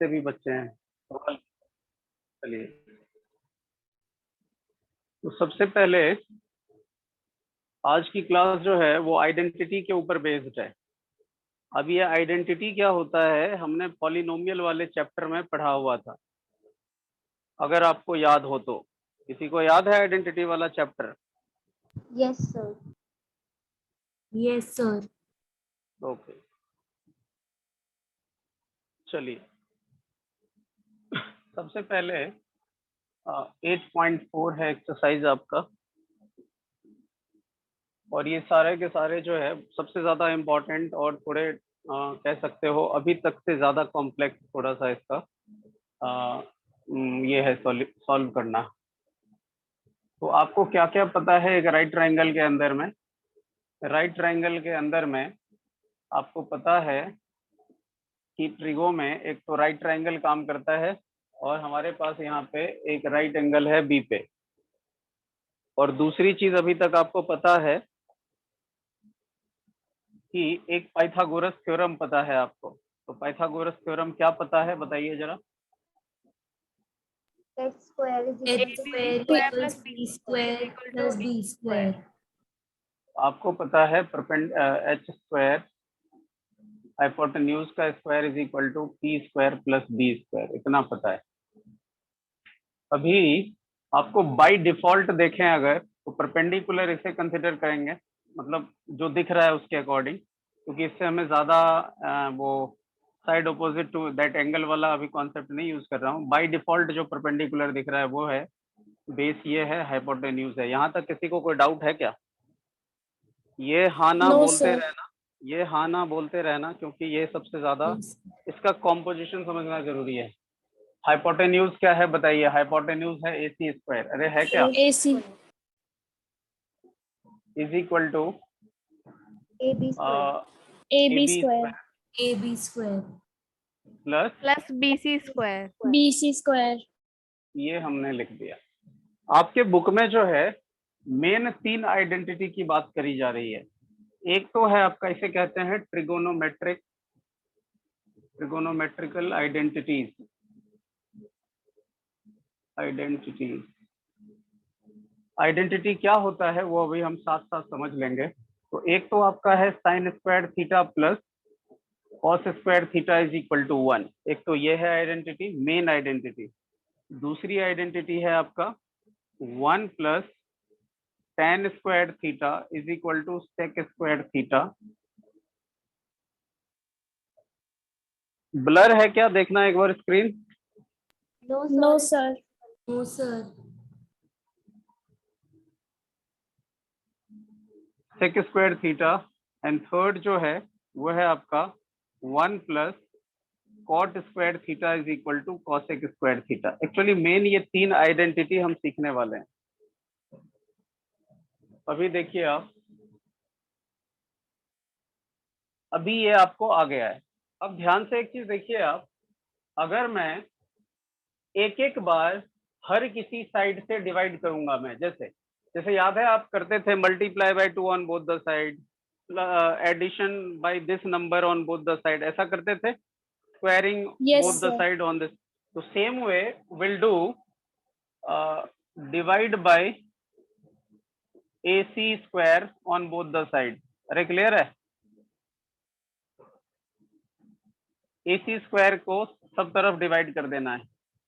से भी बच्चे हैं? चलिए, तो सबसे पहले आज की क्लास जो है वो आइडेंटिटी के ऊपर बेस्ड है। अब ये आइडेंटिटी क्या होता है, हमने पॉलिनोमियल वाले चैप्टर में पढ़ा हुआ था, अगर आपको याद हो तो। किसी को याद है आइडेंटिटी वाला chapter? Yes sir. Yes sir. Okay, चलिए। सबसे पहले 8.4 है एक्सरसाइज आपका, और ये सारे के सारे जो है सबसे ज्यादा इम्पोर्टेंट और थोड़े कह सकते हो अभी तक से ज्यादा कॉम्प्लेक्स थोड़ा सा इसका ये है सॉल्व करना। तो आपको क्या क्या पता है एक राइट ट्रायंगल के अंदर में? राइट ट्रायंगल के अंदर में आपको पता है कि ट्रिगो में एक तो राइट ट्रायंगल काम करता है, और हमारे पास यहाँ पे एक राइट एंगल है बी पे। और दूसरी चीज अभी तक आपको पता है कि एक पाइथागोरस थ्योरम पता है आपको। तो पाइथागोरस थ्योरम क्या पता है, बताइए जरा। X square equals B square plus B square. आपको पता है एच स्क्वायर हाइपोटेन्यूज का square is equal to P square plus B square, इतना पता है। अभी आपको बाय डिफॉल्ट देखें अगर, तो परपेंडिकुलर इसे कंसिडर करेंगे, मतलब जो दिख रहा है उसके अकॉर्डिंग, क्योंकि इससे हमें ज्यादा वो side opposite to that angle वाला अभी कॉन्सेप्ट नहीं यूज कर रहा हूँ। बाय डिफॉल्ट जो परपेंडिकुलर दिख रहा है वो है बेस, ये है हाइपोटेन्यूज है। यहाँ तक किसी को कोई डाउट है क्या? ये हाँ ना नो बोलते सर। रहना, ये हाँ ना बोलते रहना, क्योंकि ये सबसे ज्यादा इसका कॉम्पोजिशन समझना जरूरी है। हाइपोटेन्यूज क्या है बताइए? हाइपोटेन्यूज है ए सी स्क्वायर, अरे है क्या? A C is equal to A B square A A B B square square A B square plus, plus BC square. B C square. ये हमने लिख दिया। आपके बुक में जो है मेन 3 आइडेंटिटी की बात करी जा रही है। एक तो है आपका, इसे कहते हैं ट्रिगोनोमेट्रिकल आइडेंटिटीज। आइडेंटिटी क्या होता है वो अभी हम साथ साथ समझ लेंगे। तो एक तो आपका है sine square theta plus cos square theta is equal to 1। एक तो ये है आइडेंटिटी, मेन आइडेंटिटी। दूसरी आइडेंटिटी है आपका 1 plus tan square theta is equal to sec square theta. Blur है क्या, देखना एक बार screen. No sir. No sir. sec square theta. And third जो है वो है आपका 1 plus cot square theta is equal to cosec square theta. Actually main ये 3 आइडेंटिटी हम सीखने वाले हैं। अभी देखिए आप, अभी ये आपको आ गया है। अब ध्यान से एक चीज देखिए आप, अगर मैं एक एक बार हर किसी साइड से डिवाइड करूंगा, मैं जैसे जैसे याद है आप करते थे multiply by 2 on both the side, addition by this number on both the side, ऐसा करते थे, squaring yes both the sir. Side on this. तो same we will do divide by A C square on both the side. अरे clear है? A C square को सब तरफ divide कर देना है,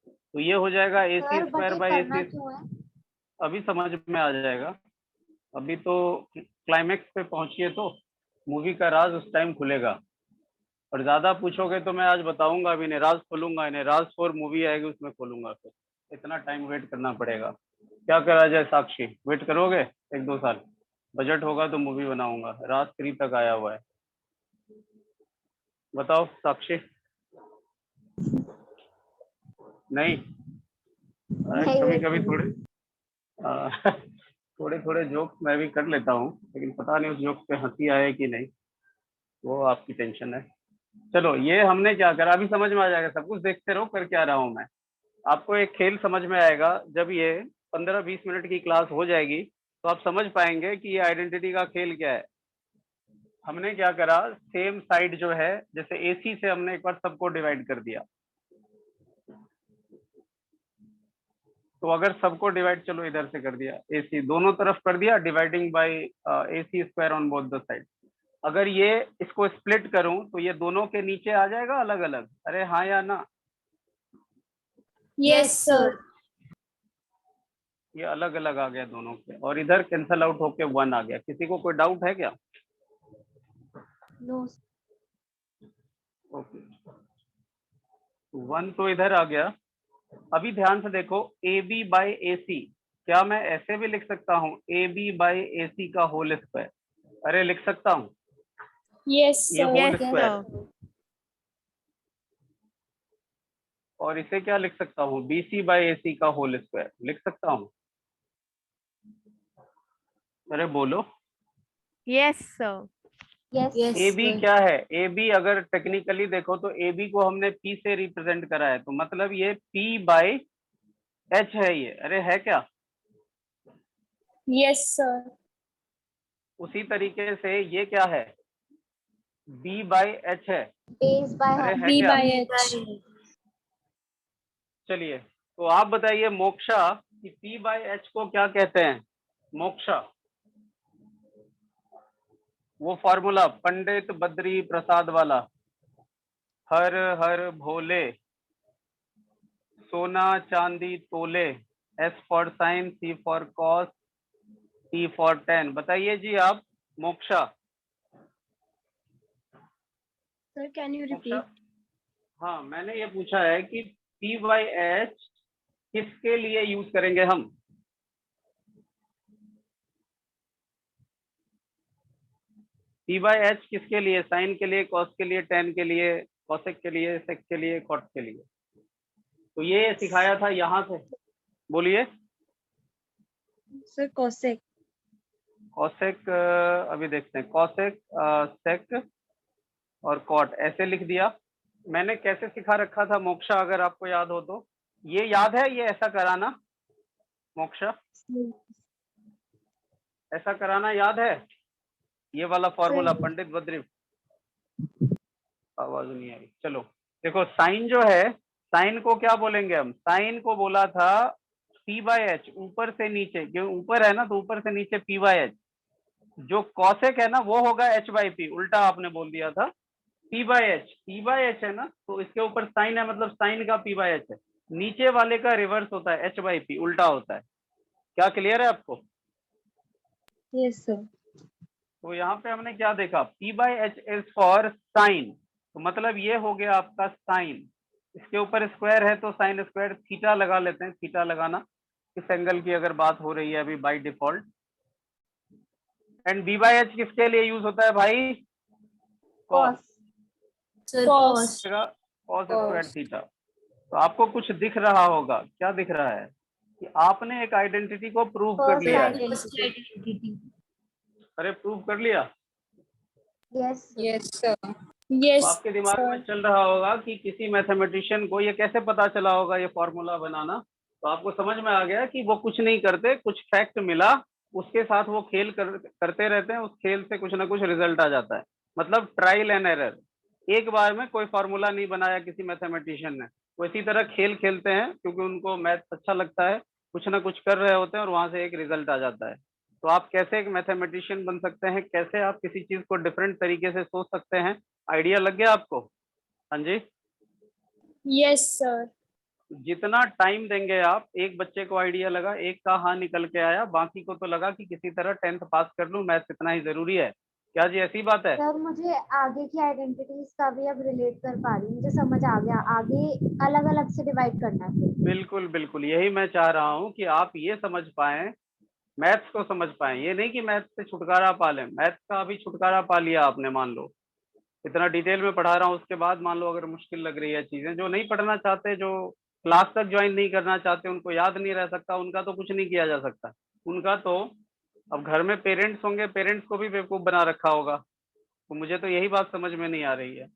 तो ये हो जाएगा ए सी सर स्क्वायर बट बाय ए करना सी। क्यों है? अभी समझ में आ जाएगा, अभी तो क्लाइमेक्स पे पहुंचिए तो मूवी का राज उस टाइम खुलेगा। और ज्यादा पूछोगे तो मैं आज बताऊंगा भी नहीं, राज खोलूंगा नहीं, राज 4 मूवी आएगी उसमें खोलूंगा, फिर इतना टाइम वेट करना पड़ेगा। क्या करा जाए साक्षी, वेट करोगे 1-2 साल? बजट होगा तो मूवी बनाऊंगा, राज 3 तक आया हुआ है। बताओ साक्षी। नहीं? नहीं कभी वेट कभी थोड़े करूंगी। थोड़े थोड़े जोक्स मैं भी कर लेता हूँ, लेकिन पता नहीं उस जोक्स पे हंसी आए कि नहीं, वो आपकी टेंशन है। चलो, ये हमने क्या करा अभी समझ में आ जाएगा सब कुछ। देखते रहो कर क्या रहा हूँ मैं। आपको एक खेल समझ में आएगा जब ये 15-20 मिनट की क्लास हो जाएगी, तो आप समझ पाएंगे कि ये आइडेंटिटी का खेल क्या है। हमने क्या करा, सेम साइड जो है, जैसे एसी से हमने एक बार सबको डिवाइड कर दिया, तो अगर सबको डिवाइड, चलो इधर से कर दिया, AC दोनों तरफ कर दिया, dividing by AC square on both the side. अगर ये इसको स्प्लिट करूं तो ये दोनों के नीचे आ जाएगा अलग अलग, अरे हाँ या ना? Yes, sir. ये अलग अलग आ गया दोनों के, और इधर कैंसल आउट होके 1 आ गया। किसी को कोई डाउट है क्या? No. ओके, 1 तो इधर आ गया। अभी ध्यान से देखो, AB बाई AC, क्या मैं ऐसे भी लिख सकता हूँ AB बाई AC का होल स्क्वायर? अरे लिख सकता हूँ Yes, ये sir. Whole Yes, square. sir. और इसे क्या लिख सकता हूँ? BC बाई AC का होल स्क्वायर लिख सकता हूँ। अरे बोलो। Yes, sir. Yes, AB sir. क्या है? AB अगर टेक्निकली देखो तो AB को हमने P से रिप्रेजेंट करा है, तो मतलब ये P बाई H है ये। अरे है क्या? Yes, sir. उसी तरीके से ये क्या है? B बाई H है। Base by अरे है B क्या? by H. चलिए, तो आप बताइए मोक्षा कि P बाई H को क्या कहते हैं? मोक्षा, वो फॉर्मूला पंडित बद्री प्रसाद वाला, हर हर भोले, सोना चांदी तोले, S for sine, C for cos, T for tan. बताइए जी आप moksha. Sir, can you moksha, repeat? हाँ मैंने ये पूछा है कि P बाई H किसके लिए यूज करेंगे हम? P बाई H किसके लिए? साइन के लिए, कॉस के लिए, टेन के लिए, कॉसेक के लिए, सेक के लिए, कॉट के लिए। तो ये सिखाया था यहाँ से, बोलिए। Sir, cosec. कॉसेक, अभी देखते हैं, कॉसेक, सेक और कॉट ऐसे लिख दिया। मैंने कैसे सिखा रखा था मोक्षा, अगर आपको याद हो तो? ये याद है, ये ऐसा कराना मोक्षा, ऐसा कराना याद है? ये वाला फॉर्मूला पंडित बद्री, आवाज नहीं आई। चलो देखो, साइन जो है, साइन को क्या बोलेंगे हम? साइन को बोला था P बाई एच, ऊपर से नीचे, क्यों ऊपर है ना तो ऊपर से नीचे P बाई एच। जो कॉसेक है ना वो होगा H बाई P, उल्टा आपने बोल दिया था। P by H, P by H है ना, तो इसके ऊपर साइन है, मतलब साइन का P बाई एच है। नीचे वाले का रिवर्स होता है, H बाई P, उल्टा होता है। क्या क्लियर है आपको? Yes, sir. तो यहाँ पे हमने क्या देखा? P by H is for sine, तो मतलब ये हो गया आपका साइन। इसके ऊपर स्क्वायर है तो साइन स्क्वायर, थीटा लगा लेते हैं। थीटा लगाना इस एंगल की अगर बात हो रही है अभी by default. And B by H किसके लिए यूज होता है भाई? Cos, Sir, cos. Cos square theta. तो आपको कुछ दिख रहा होगा, क्या दिख रहा है? कि आपने एक आइडेंटिटी को प्रूव कर लिया है। Identity. अरे प्रूव कर लिया। Yes, sir. Yes, sir. Yes, तो आपके दिमाग में चल रहा होगा कि किसी मैथमेटिशियन को ये कैसे पता चला होगा ये फॉर्मूला बनाना। तो आपको समझ में आ गया कि वो कुछ नहीं करते, कुछ फैक्ट मिला, उसके साथ वो खेल करते रहते हैं, उस खेल से कुछ ना कुछ रिजल्ट आ जाता है। मतलब ट्रायल एंड एरर। एक बार में कोई फॉर्मूला नहीं बनाया किसी मैथमेटिशियन ने, वो इसी तरह खेल खेलते हैं, क्योंकि उनको मैथ अच्छा लगता है, कुछ ना कुछ कर रहे होते हैं और वहां से एक रिजल्ट आ जाता है। तो आप कैसे एक मैथमेटिशियन बन सकते हैं, कैसे आप किसी चीज को डिफरेंट तरीके से सोच सकते हैं, आइडिया लग गया आपको? हाँ जी। Yes, sir. जितना टाइम देंगे आप, एक बच्चे को आइडिया लगा, एक का हाँ निकल के आया, बाकी को तो लगा कि किसी तरह 10th पास कर लूं, मैथ्स इतना ही जरूरी है। क्या जी ऐसी बात है? सर मुझे आगे की आइडेंटिटीज का भी अब रिलेट कर पा रही हूँ, मुझे समझ आ गया, आगे अलग अलग से डिवाइड करना है। बिल्कुल बिल्कुल, यही मैं चाह रहा हूँ कि आप ये समझ पाए, मैथ्स को समझ पाए। ये नहीं कि मैथ्स से छुटकारा पा लें, मैथ्स का अभी छुटकारा पा लिया आपने, मान लो इतना डिटेल में पढ़ा रहा हूँ, उसके बाद मान लो अगर मुश्किल लग रही है चीजें, जो नहीं पढ़ना चाहते, जो क्लास तक ज्वाइन नहीं करना चाहते, उनको याद नहीं रह सकता, उनका तो कुछ नहीं किया जा सकता। उनका तो अब घर में पेरेंट्स होंगे, पेरेंट्स को भी बेवकूफ बना रखा होगा। तो मुझे तो यही बात समझ में नहीं आ रही है।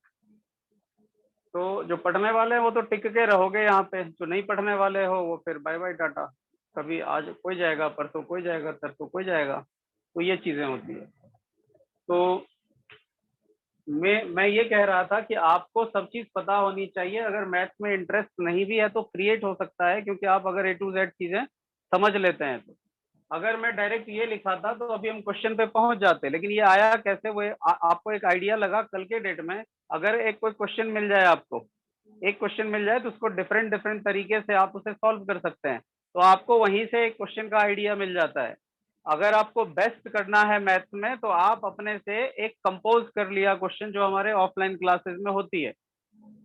तो जो पढ़ने वाले हैं वो तो टिक के रहोगे यहाँ पे, जो नहीं पढ़ने वाले हो वो फिर बाय बाय टाटा। कभी आज कोई जाएगा, परसों कोई जाएगा, तरसों कोई जाएगा। तो ये चीजें होती है। तो मैं ये कह रहा था कि आपको सब चीज पता होनी चाहिए। अगर मैथ्स में इंटरेस्ट नहीं भी है तो क्रिएट हो सकता है, क्योंकि आप अगर A to Z चीजें समझ लेते हैं तो। अगर मैं डायरेक्ट ये लिखा था तो अभी हम क्वेश्चन पे पहुंच जाते, लेकिन ये आया कैसे, वो आपको एक आइडिया लगा कल के डेट में। अगर एक कोई क्वेश्चन मिल जाए आपको, एक क्वेश्चन मिल जाए तो उसको डिफरेंट डिफरेंट तरीके से आप उसे सॉल्व कर सकते हैं, तो आपको वहीं से एक क्वेश्चन का आइडिया मिल जाता है। अगर आपको बेस्ट करना है मैथ्स में तो आप अपने से एक कंपोज कर लिया क्वेश्चन, जो हमारे ऑफलाइन क्लासेस में होती है,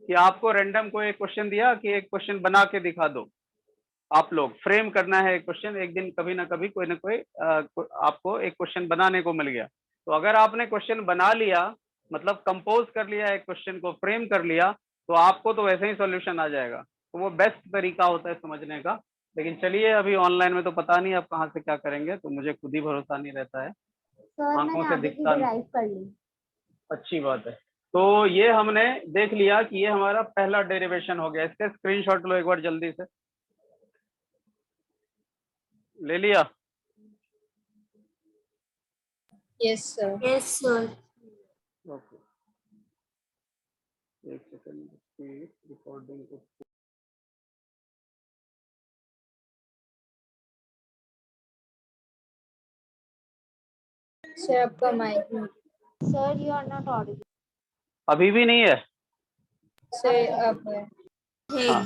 कि आपको रैंडम को एक क्वेश्चन दिया कि एक क्वेश्चन बना के दिखा दो। आप लोग फ्रेम करना है एक क्वेश्चन, एक दिन कभी ना कभी कोई ना कोई आपको एक क्वेश्चन बनाने को मिल गया। तो अगर आपने क्वेश्चन बना लिया, मतलब कंपोज कर लिया एक क्वेश्चन को, फ्रेम कर लिया, तो आपको तो वैसे ही सॉल्यूशन आ जाएगा। तो वो बेस्ट तरीका होता है समझने का। लेकिन चलिए, अभी ऑनलाइन में तो पता नहीं आप कहाँ से क्या करेंगे, तो मुझे खुद ही भरोसा नहीं रहता है, सर आंखों मैंने से आगे की दिखता नहीं। डिराइव कर ली। अच्छी बात है। तो ये हमने देख लिया कि ये हमारा पहला डेरिवेशन हो गया। इसके स्क्रीनशॉट लो एक बार जल्दी से। ले लिया? Yes, sir. Yes, sir. Okay, एक सेकंड की रिकॉर्डिंग को। Sir, आपका माइक में। Sir you are not audible. अभी भी नहीं है? सर अब है। हाँ,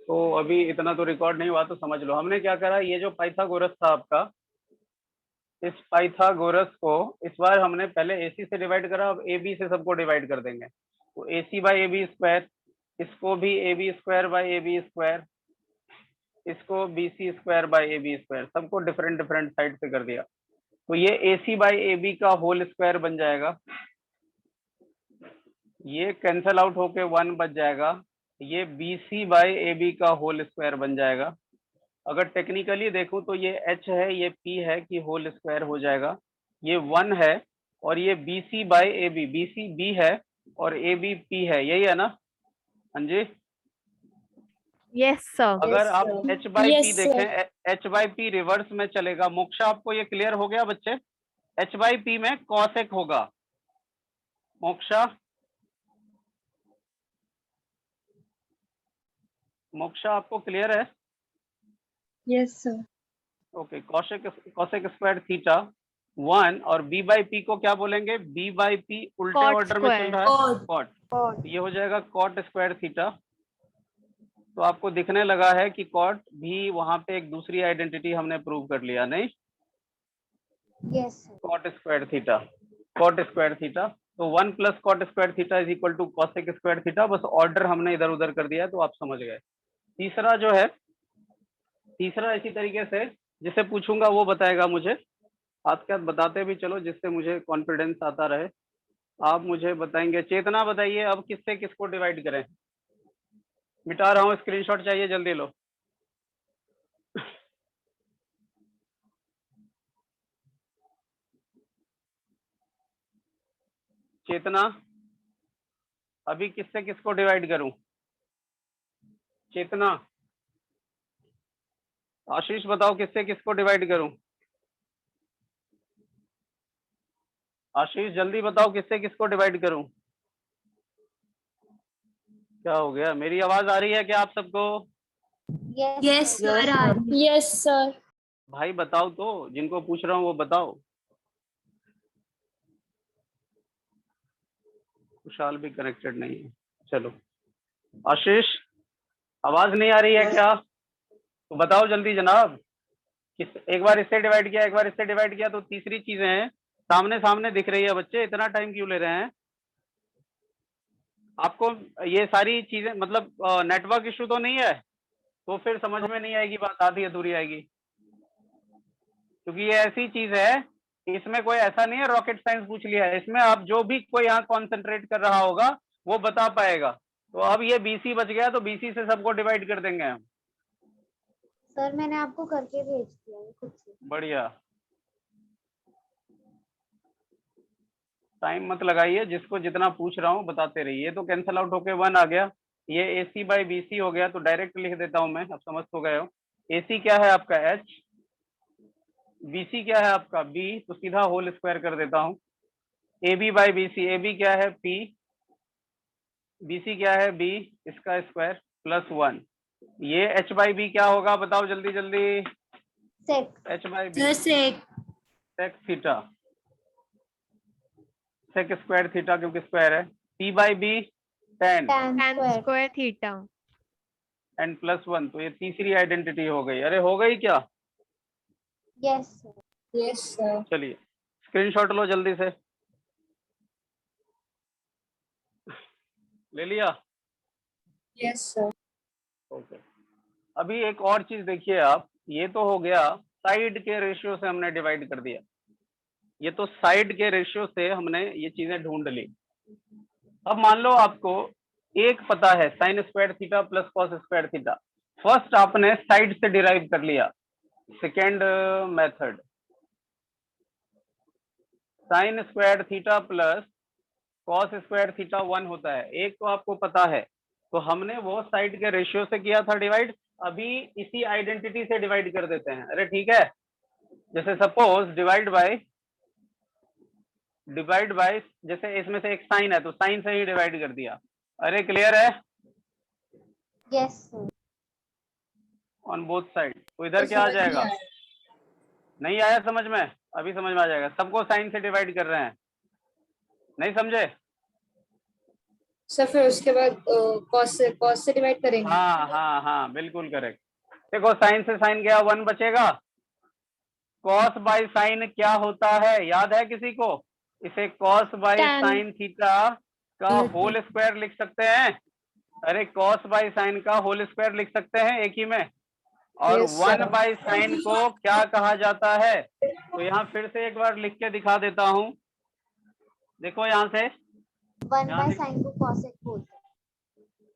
तो अभी इतना तो रिकॉर्ड नहीं हुआ, तो समझ लो हमने क्या करा। ये जो पाइथागोरस था आपका, इस पाइथागोरस को इस बार हमने पहले AC से डिवाइड करा, अब AB से सबको डिवाइड कर देंगे। तो AC बाई AB स्क्वायर, इसको भी AB square by AB square, इसको BC square by AB square, सबको डिफरेंट डिफरेंट साइड से कर दिया। तो ये AC बाई AB का होल स्क्वायर बन जाएगा, ये कैंसल आउट होके 1 बच जाएगा, ये BC बाई AB का होल स्क्वायर बन जाएगा। अगर टेक्निकली देखो तो ये H है, ये P है कि होल स्क्वायर हो जाएगा, ये 1 है, और ये BC by AB, BC B है और AB P है, यही है ना? हाँ जी। Yes, sir. अगर आप H by P Yes, sir. देखें, H बाई P रिवर्स में चलेगा। मोक्षा, आपको ये क्लियर हो गया बच्चे? H बाई P में कॉसेक होगा। मोक्षा, मोक्षा आपको क्लियर है? Yes, sir. Okay, cosec cosec square theta 1, और B बाई P को क्या बोलेंगे? B बाई P उल्टे Cot ऑर्डर में चल square. रहा है, कॉट। ये हो जाएगा कॉट स्क्वायर थीटा। तो आपको दिखने लगा है कि कॉट भी वहां पे एक दूसरी आइडेंटिटी हमने प्रूव कर लिया, नहीं? Yes sir. Cot square theta, cot square theta. तो 1 plus cot square theta is equal to cosec square theta. बस ऑर्डर हमने इधर उधर कर दिया, तो आप समझ गए। तीसरा जो है, तीसरा इसी तरीके से जिसे पूछूंगा वो बताएगा मुझे। हाथ के हाथ बताते भी चलो, जिससे मुझे कॉन्फिडेंस आता रहे। आप मुझे बताएंगे। चेतना बताइए, अब किससे किसको डिवाइड करें? मिटा रहा हूँ, स्क्रीनशॉट चाहिए, जल्दी लो। चेतना, अभी किससे किसको डिवाइड करूं? चेतना, आशीष बताओ किससे किसको डिवाइड करूं? आशीष जल्दी बताओ किससे किसको डिवाइड करूं? क्या हो गया? मेरी आवाज आ रही है क्या आप सबको? Yes, sir. Yes, sir. भाई बताओ तो, जिनको पूछ रहा हूँ वो बताओ। खुशहाल भी कनेक्टेड नहीं है। चलो, आशीष आवाज नहीं आ रही है क्या? तो बताओ जल्दी जनाब। एक बार इससे डिवाइड किया, एक बार इससे डिवाइड किया, तो तीसरी चीजें हैं सामने सामने दिख रही है। बच्चे इतना टाइम क्यों ले रहे हैं? आपको ये सारी चीजें, मतलब नेटवर्क इशू तो नहीं है? तो फिर समझ में नहीं आएगी बात, आधी अधूरी आएगी। क्योंकि ये ऐसी चीज है, इसमें कोई ऐसा नहीं है रॉकेट साइंस पूछ लिया है। इसमें आप जो भी कोई यहाँ कॉन्सेंट्रेट कर रहा होगा वो बता पाएगा। तो अब ये BC बच गया, तो BC से सबको डिवाइड कर देंगे हम। सर मैंने आपको करके भेज दिया है खुद से। बढ़िया, टाइम मत लगाइए, जिसको जितना पूछ रहा हूँ बताते रहिए। तो कैंसल आउट होके 1 आ गया, ये AC बाई BC हो गया। तो डायरेक्ट लिख देता हूँ मैं, अब समझ तो गए हो। AC क्या है आपका H, BC क्या है आपका B, तो सीधा होल स्क्वायर कर देता हूँ। AB बाई BC, AB क्या है P, BC क्या है B, इसका स्क्वायर प्लस 1, ये H बाई B क्या होगा बताओ जल्दी जल्दी, sec H by B sir sec sec theta, sec square theta क्योंकि स्क्वायर है, P by B tan tan tan square square theta. And plus 1, तो ये तीसरी आइडेंटिटी हो गई। अरे हो गई क्या? yes sir. यस सर चलिए स्क्रीनशॉट लो जल्दी से, ले लिया? Yes sir okay. अभी एक और चीज देखिए आप, ये तो हो गया साइड के रेशियो से हमने डिवाइड कर दिया, ये तो साइड के रेशियो से हमने ये चीजें ढूंढ ली। अब मान लो आपको एक पता है sine square theta plus cos square theta, first आपने साइड से डिराइव कर लिया, second method sign square theta plus cos square theta 1 होता है, एक तो आपको पता है, तो हमने वो साइड के रेशियो से किया था डिवाइड, अभी इसी आइडेंटिटी से डिवाइड कर देते हैं। अरे ठीक है, जैसे सपोज डिवाइड बाय जैसे इसमें से एक साइन है तो साइन से ही डिवाइड कर दिया। अरे क्लियर है yes sir. On both side, तो इधर क्या आ जाएगा, नहीं आया समझ में, अभी समझ में आ जाएगा, सबको साइन से डिवाइड कर रहे हैं, नहीं समझे? सर फिर उसके बाद कॉस से डिवाइड करेंगे। हाँ हाँ हाँ बिल्कुल करेक्ट। देखो साइन से साइन गया 1 बचेगा, कॉस बाय साइन क्या होता है याद है किसी को? इसे cos bye Tan. Sine theta का होल स्क्वायर लिख सकते हैं। अरे कॉस बाय साइन का होल स्क्वायर लिख सकते हैं एक ही में, और Yes, sir. 1 बाय साइन को क्या कहा जाता है? तो यहाँ फिर से एक बार लिख के दिखा देता हूं, देखो यहाँ से, 1 यहाँ by दिख- sin को cosec बोलते हैं.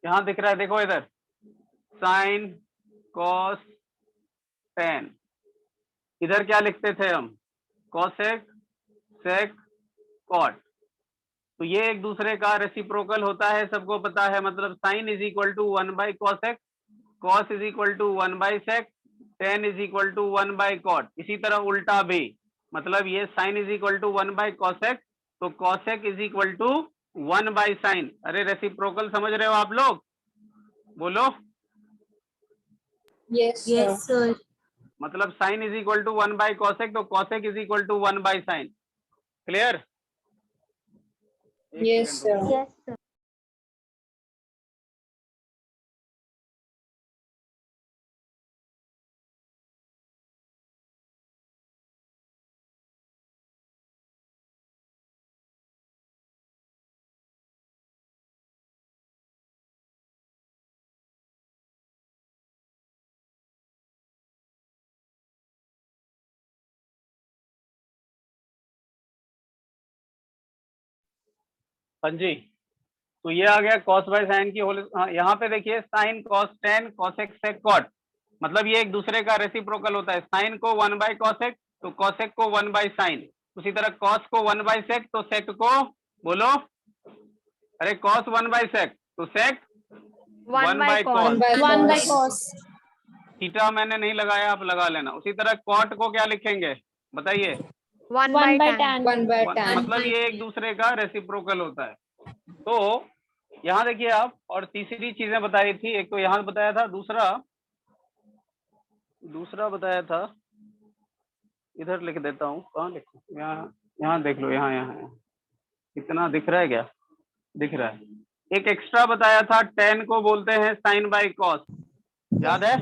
यहाँ दिख रहा है, देखो इधर साइन कॉस टेन, इधर क्या लिखते थे हम, कॉसेक सेक कॉट, तो ये एक दूसरे का रेसिप्रोकल होता है, सबको पता है, मतलब sine is equal to 1 by cosec, cos is equal to 1 by sec, tan is equal to 1 by cot. इसी तरह उल्टा भी, मतलब ये sine is equal to 1 by cosec, तो cosec is equal to 1 by sine. अरे रेसिप्रोकल समझ रहे हो आप लोग, बोलो। यस यस सर मतलब sine is equal to 1 by cosec, तो cosec is equal to 1 by sign. Clear? Yes, sir. yes sir. हाँ जी, तो ये आ गया कॉस बाय साइन की होल। हाँ, यहाँ पे देखिए sine cos tan cosec sec cot, मतलब ये एक दूसरे का रेसिप्रोकल होता है, साइन को 1 बाय कॉसेक तो कॉसेक को 1 बाय साइन, उसी तरह कॉस को 1 बाय सेक तो सेक को, बोलो, अरे कॉस 1 बाय सेक तो सेक 1 by cos. 1 by cos theta मैंने नहीं लगाया, आप लगा लेना। उसी तरह कॉट को क्या लिखेंगे बताइए, 1 by tan. 1 by tan मतलब ये एक दूसरे का रेसिप्रोकल होता है। तो यहाँ देखिए आप, और तीसरी चीजें बताई थी, एक तो यहाँ बताया था, दूसरा बताया था, इधर लिख देता हूँ, कहाँ लिखूं, यहाँ देख लो, यहाँ कितना दिख रहा है, क्या दिख रहा है? एक एक्स्ट्रा बताया था, टेन को बोलते हैं साइन बाय कॉस, याद है?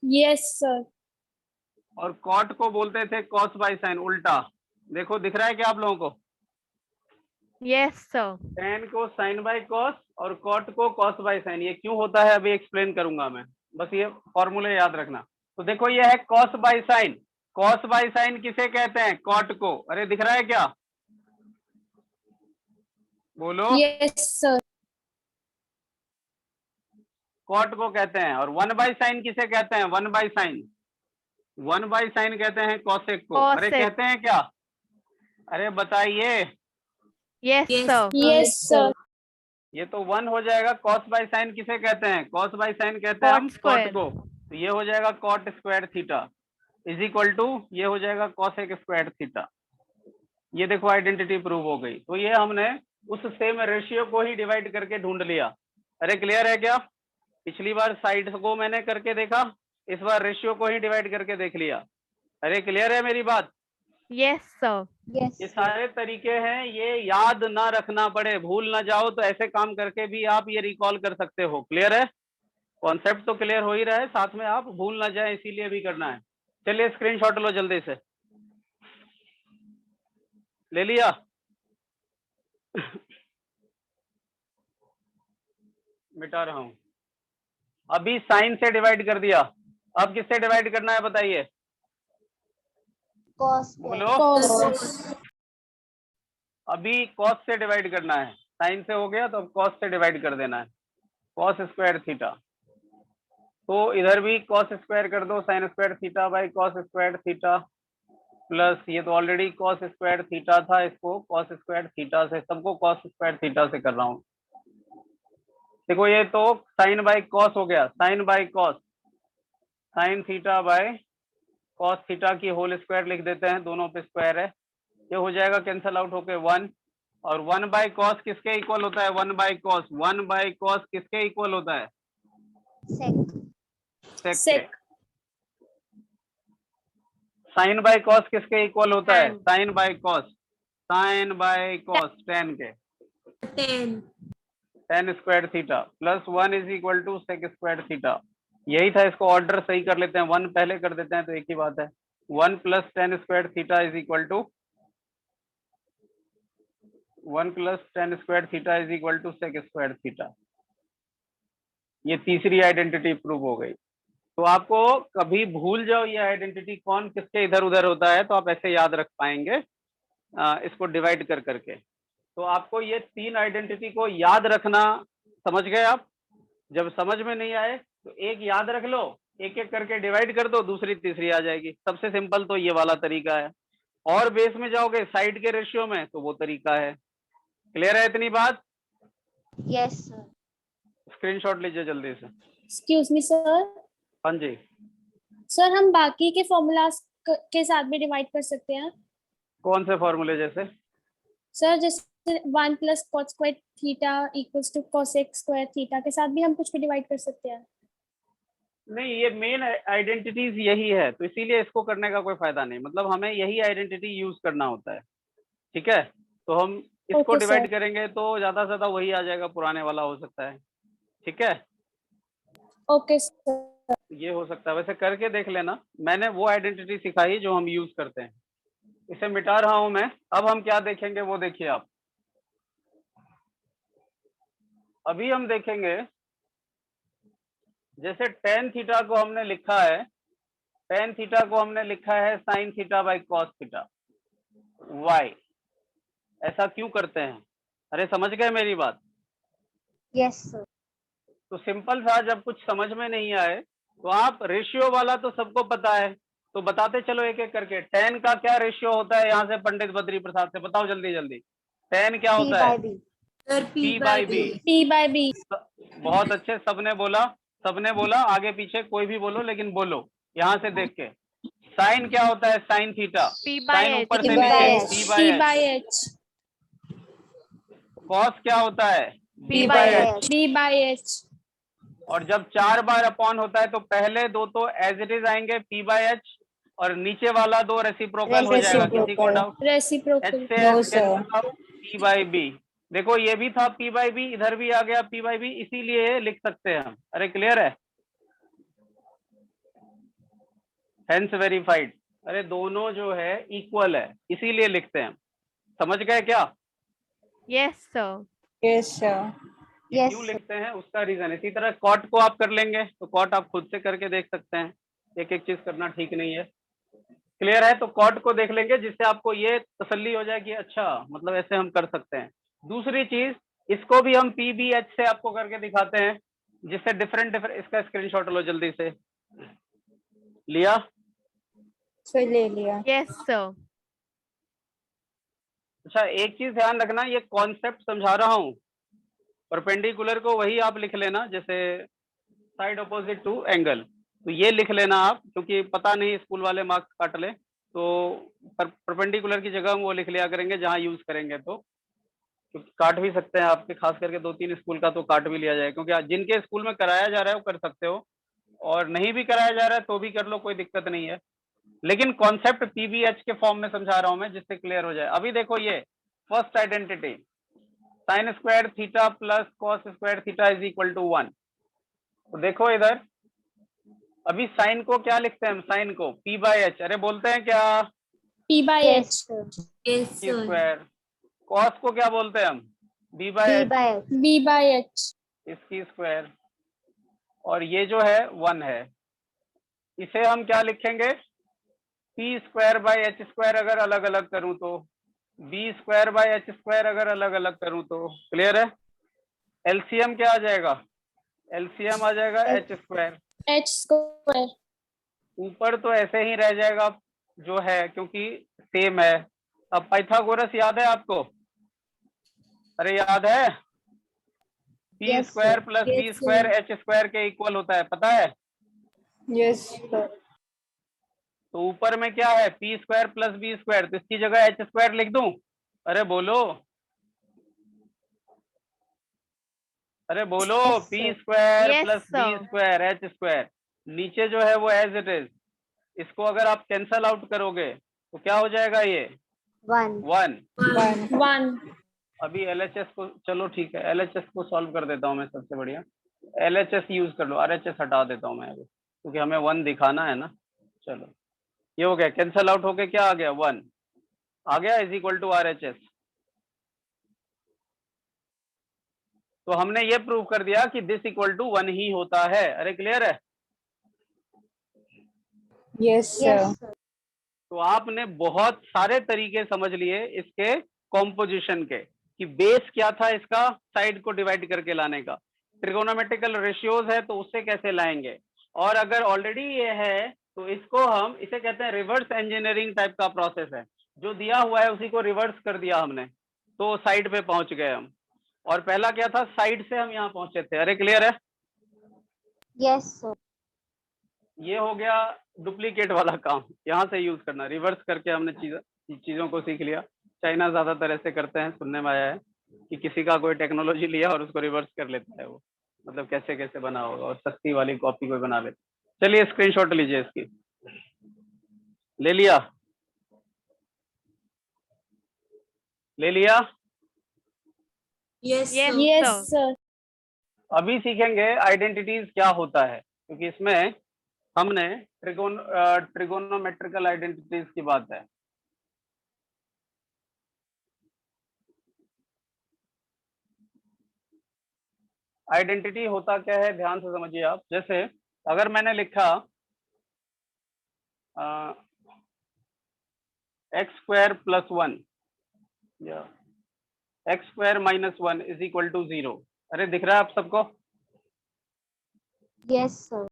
यस सर और कॉट को बोलते थे कॉस बाय साइन, उल्टा। देखो दिख रहा है क्या आप लोगों को? Yes, sir. टेन को साइन बाय कॉस और कॉट को कॉस बाय साइन, ये क्यों होता है अभी एक्सप्लेन करूंगा मैं, बस ये फॉर्मूले याद रखना। तो देखो ये है cos by sign, cos by sign किसे कहते हैं? कॉट को। अरे दिख रहा है क्या, बोलो? यस सर कॉट को कहते हैं। और 1 बाय साइन किसे कहते हैं? 1 बाय साइन, 1 बाय साइन कहते हैं कॉसेक को। अरे Cosec. कहते हैं क्या? अरे बताइए, Yes, sir. यस सर ये तो 1 हो जाएगा। कॉस बाय साइन किसे कहते हैं? कॉस बाय साइन कहते हैं Cot हम square. कॉट को, तो ये हो जाएगा cot square theta is equal to, ये हो जाएगा कॉसेक स्क्वायर थीटा। ये देखो आइडेंटिटी प्रूव हो गई। तो ये हमने उस सेम रेशियो को ही डिवाइड करके ढूंढ लिया। अरे क्लियर है क्या? पिछली बार साइड को मैंने करके देखा, इस बार रेशियो को ही डिवाइड करके देख लिया। अरे क्लियर है मेरी बात? Yes, sir. Yes. ये सारे तरीके हैं, ये याद ना रखना पड़े, भूल ना जाओ, तो ऐसे काम करके भी आप ये रिकॉल कर सकते हो। क्लियर है? कॉन्सेप्ट तो क्लियर हो ही रहा है, साथ में आप भूल ना जाए इसीलिए भी करना है। चलिए स्क्रीनशॉट लो जल्दी से। ले लिया? मिटा रहा हूं। अभी साइन से डिवाइड कर दिया, अब किससे डिवाइड करना है बताइए? Cos. बोलो। अभी कॉस से डिवाइड करना है, साइन से हो गया तो अब कॉस से डिवाइड कर देना है। कॉस स्क्वायर थीटा, तो इधर भी कॉस स्क्वायर कर दो, sign square theta by cos square theta, plus ये तो ऑलरेडी कॉस स्क्वायर थीटा था, इसको कॉस स्क्वायर थीटा से, सबको कॉस स्क्वायर थीटा से कर रहा हूँ। देखो ये तो साइन बाई कॉस हो गया, sine by cos, sine theta by cos theta की होल स्क्वायर लिख देते हैं, दोनों पे स्क्वायर है, ये हो जाएगा कैंसल आउट होके 1। और 1 बाई कॉस किसके इक्वल होता है? 1 बाई कॉस, 1 बाई कॉस किसके इक्वल होता है? Sec. Sec. Sine by cos किसके इक्वल होता है? Tan. Sine by cos, sine by cos tan के, 10. Tan square theta plus 1 is equal to sec square theta. यही था, इसको ऑर्डर सही कर लेते हैं, 1 पहले कर देते हैं तो एक ही बात है। 1 plus tan square theta is equal to 1 plus tan square theta is equal to sec square theta. ये तीसरी आइडेंटिटी प्रूव हो गई। तो आपको कभी भूल जाओ ये आइडेंटिटी कौन किसके इधर उधर होता है, तो आप ऐसे याद रख पाएंगे इसको डिवाइड कर करके। तो आपको ये 3 आइडेंटिटी को याद रखना, समझ गए आप? जब समझ में नहीं आए तो एक याद रख लो, एक एक करके डिवाइड कर दो, दूसरी तीसरी आ जाएगी। सबसे सिंपल तो ये वाला तरीका है, और बेस में जाओगे साइड के रेशियो में तो वो तरीका है। क्लियर है इतनी बात? Yes, sir. स्क्रीनशॉट लीजिए जल्दी से। Excuse me sir. हाँ जी, सर हम बाकी के फॉर्मूलाज के साथ भी डिवाइड कर सकते हैं? कौन से फॉर्मूले जैसे? सर जैसे 1 plus cos square theta equals to cosec square theta के साथ भी हम कुछ भी डिवाइड कर सकते हैं? नहीं, ये मेन आइडेंटिटीज यही है, तो इसीलिए इसको करने का कोई फायदा नहीं, मतलब हमें यही आइडेंटिटी यूज करना होता है। ठीक है, तो हम इसको Okay, डिवाइड sir. करेंगे तो ज्यादा से ज्यादा वही आ जाएगा, पुराने वाला हो सकता है। ठीक है, ओके सर। ये हो सकता है, वैसे करके देख लेना। मैंने वो आइडेंटिटी सिखाई जो हम यूज करते हैं। इसे मिटा रहा हूं मैं। अब हम क्या देखेंगे वो देखिए आप। अभी हम देखेंगे जैसे टेन थीटा को हमने लिखा है, टेन थीटा को हमने लिखा है sine theta by cos theta. Why, ऐसा क्यों करते हैं? अरे समझ गए मेरी बात? Yes, sir. तो सिंपल था, जब कुछ समझ में नहीं आए तो आप रेशियो वाला तो सबको पता है, तो बताते चलो एक एक करके। टेन का क्या रेशियो होता है? यहाँ से पंडित बद्री प्रसाद से बताओ जल्दी जल्दी। टेन क्या P होता है? by B. Sir, P by B। P by B। बहुत अच्छे, सबने बोला, सबने बोला। आगे पीछे कोई भी बोलो, लेकिन बोलो यहाँ से देख के। साइन क्या होता है? Sine theta. P by sine H। ऊपर P से by नीचे, H। P P by by H। H। Cos क्या होता है? P P by by H। H। B by H। और जब 4 बार अपॉन होता है तो पहले दो तो एज इट इज आएंगे P by H, और नीचे वाला 2 रेसिप्रोकल हो जाएगा। किसी को डाउट? H reciprocal. से H cancel out, P by B। देखो ये भी था P by B, इधर भी आ गया P by B, इसीलिए लिख सकते हैं हम। अरे क्लियर है? Hence verified. अरे दोनों जो है इक्वल है, इसीलिए लिखते हैं। समझ गए क्या? Yes, sir. Yes sir। Yes, क्यों sir. लिखते हैं उसका रीजन। इसी तरह कॉट को आप कर लेंगे, तो कॉट आप खुद से करके देख सकते हैं, एक एक चीज करना ठीक नहीं है। क्लियर है? तो कॉट को देख लेंगे, जिससे आपको ये तसल्ली हो जाए कि अच्छा मतलब ऐसे हम कर सकते हैं। दूसरी चीज, इसको भी हम PBH से आपको करके दिखाते हैं, जिससे डिफरेंट इसका स्क्रीनशॉट लो जल्दी से। लिया? फिर ले लिया। Yes, sir. अच्छा एक चीज ध्यान रखना, ये कॉन्सेप्ट समझा रहा हूँ, परपेंडिकुलर को वही आप लिख लेना, जैसे साइड अपोजिट टू एंगल, तो ये लिख लेना आप, क्योंकि पता नहीं स्कूल वाले मार्क्स काट ले। तो परपेंडिकुलर की जगह हम वो लिख लिया करेंगे जहाँ यूज करेंगे, तो क्योंकि काट भी सकते हैं आपके, खास करके 2-3 स्कूल का तो काट भी लिया जाए, क्योंकि जिनके स्कूल में कराया जा रहा है वो कर सकते हो, और नहीं भी कराया जा रहा है तो भी कर लो, कोई दिक्कत नहीं है। लेकिन कॉन्सेप्ट पीबीएच के फॉर्म में समझा रहा हूं मैं, जिससे क्लियर हो जाए। अभी देखो ये first identity, sine square theta plus cos square theta is equal to 1। तो देखो इधर, अभी साइन को क्या लिखते हैं हम, साइन को पी बाई एच, अरे बोलते हैं क्या, P by Yes, H. sir. Yes, T sir. Square. Cos को क्या बोलते हैं हम, B by B H, by H. B by H. इसकी स्क्वायर, और ये जो है 1 है, इसे हम क्या लिखेंगे, P square by H square अगर अलग अलग करूं तो, B square by H square अगर अलग अलग करूं तो, क्लियर है। एलसीएम क्या आ जाएगा, एलसीएम आ जाएगा एच स्क्वायर, H square. ऊपर तो ऐसे ही रह जाएगा जो है, क्योंकि सेम है। अब पाइथागोरस याद है आपको, अरे याद है, P Yes, square sir. Plus B Yes, square sir. H square के इक्वल होता है, पता है। Yes, sir. तो ऊपर में क्या है, P square plus B square, तो इसकी जगह एच स्क्वायर लिख दूं, अरे बोलो, अरे बोलो, Yes, P sir. Square Yes, plus B sir. Square H square, नीचे जो है वो एज इट इज, इसको अगर आप कैंसल आउट करोगे तो क्या हो जाएगा, ये 1. 1। 1. अभी एलएचएस को, चलो ठीक है, एलएचएस को सॉल्व कर देता हूँ मैं, सबसे बढ़िया एलएचएस यूज कर लो, आरएचएस हटा देता हूँ मैं अभी, क्योंकि हमें 1 दिखाना है ना। चलो ये हो गया, कैंसल आउट होके क्या आ गया, 1 आ गया, इज इक्वल टू आरएचएस। तो हमने ये प्रूव कर दिया कि दिस इक्वल टू 1 ही होता है। अरे क्लियर है। Yes, sir. तो आपने बहुत सारे तरीके समझ लिए इसके कॉम्पोजिशन के, कि बेस क्या था इसका, साइड को डिवाइड करके लाने का, ट्रिगोनोमेट्रिकल रेशियोज है तो उससे कैसे लाएंगे, और अगर ऑलरेडी ये है तो इसको हम, इसे कहते हैं रिवर्स इंजीनियरिंग टाइप का प्रोसेस है, जो दिया हुआ है उसी को रिवर्स कर दिया हमने, तो साइड पे पहुंच गए हम। और पहला क्या था, साइड से हम यहाँ पहुंचे थे। अरे क्लियर है। Yes, sir. ये हो गया डुप्लीकेट वाला काम, यहाँ से यूज करना, रिवर्स करके हमने चीजों को सीख लिया। चाइना ज्यादातर ऐसे करते हैं, सुनने में आया है कि किसी का कोई टेक्नोलॉजी लिया और उसको रिवर्स कर लेता है वो, मतलब कैसे कैसे बना होगा, और सस्ती वाली कॉपी कोई बना लेता। चलिए स्क्रीनशॉट लीजिए इसकी, ले लिया, ले लिया। Yes, Yes, sir. Yes, sir. sir. अभी सीखेंगे आइडेंटिटीज क्या होता है, क्योंकि इसमें हमने ट्रिगोनोमेट्रिकल आइडेंटिटीज की बात है। आइडेंटिटी होता क्या है, ध्यान से समझिए आप। जैसे अगर मैंने लिखा एक्स स्क्वायर प्लस 1 या X square minus 1 is equal to 0, अरे दिख रहा है आप सबको। Yes, sir.